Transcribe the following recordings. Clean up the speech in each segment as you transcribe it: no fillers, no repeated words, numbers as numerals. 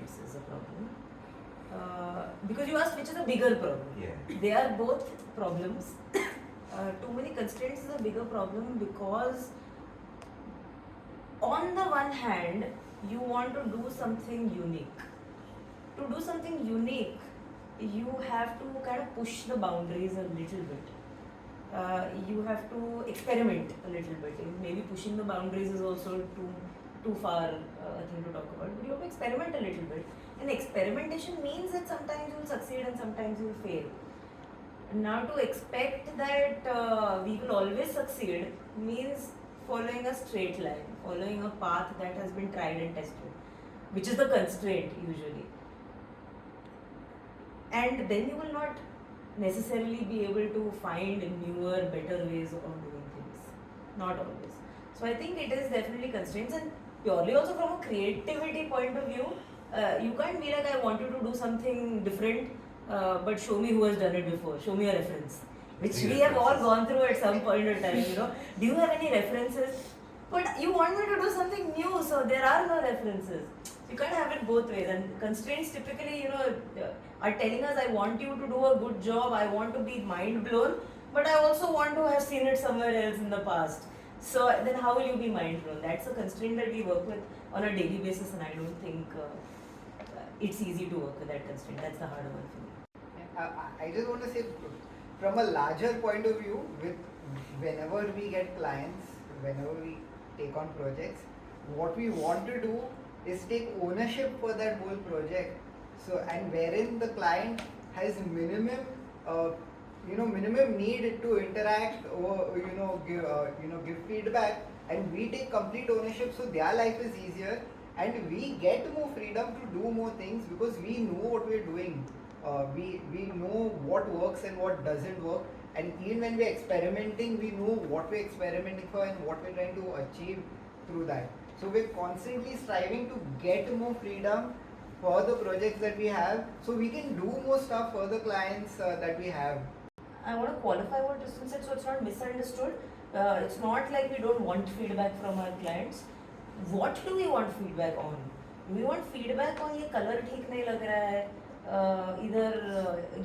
constraints is a problem. Because you asked which is a bigger problem. Yeah. They are both problems. Too many constraints is a bigger problem because on the one hand, you want to do something unique. To do something unique, you have to kind of push the boundaries a little bit. You have to experiment a little bit. Maybe pushing the boundaries is also too far a thing to talk about, but you have to experiment a little bit. And experimentation means that sometimes you'll succeed and sometimes you'll fail. Now to expect that we will always succeed means following a straight line, following a path that has been tried and tested, which is the constraint usually. And then you will not necessarily be able to find newer, better ways of doing things. Not always. So I think it is definitely constraints, and purely also from a creativity point of view, you can't be like, I want you to do something different, but show me who has done it before, show me a reference. Which we have all gone through at some point in time, Do you have any references? But you want me to do something new, so there are no references. You can't have it both ways, and constraints typically, are telling us, I want you to do a good job, I want to be mind blown, but I also want to have seen it somewhere else in the past. So then how will you be mind blown? That's a constraint that we work with on a daily basis, and I don't think it's easy to work with that constraint. That's the harder one for me. I just want to say, from a larger point of view, whenever we get clients, whenever we take on projects, what we want to do is take ownership for that whole project. So, and wherein the client has minimum need to interact or give feedback, and we take complete ownership, so their life is easier, and we get more freedom to do more things because we know what we're doing. We know what works and what doesn't work, and even when we're experimenting, we know what we're experimenting for and what we're trying to achieve through that. So we're constantly striving to get more freedom for the projects that we have, so we can do more stuff for the clients that we have. I want to qualify what Tristan said so it's not misunderstood. It's not like we don't want feedback from our clients. What do we want feedback on? Do we want feedback on ये color ठीक नहीं लग रहा है, इधर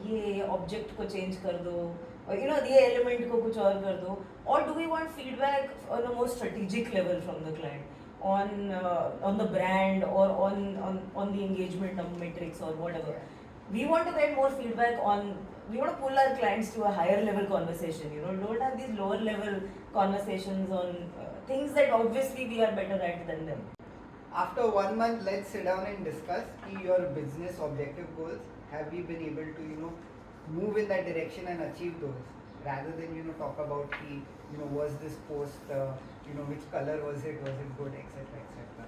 ये object को change कर दो, or ये element को कुछ और कर दो, or do we want feedback on a more strategic level from the client? On the brand or on the engagement metrics or whatever. We want to get more feedback on, we want to pull our clients to a higher level conversation, don't have these lower level conversations on things that obviously we are better at than them. After 1 month, let's sit down and discuss your business objective goals. Have we been able to, move in that direction and achieve those? Rather than, talk about was this post, which color was it good, etc., etc.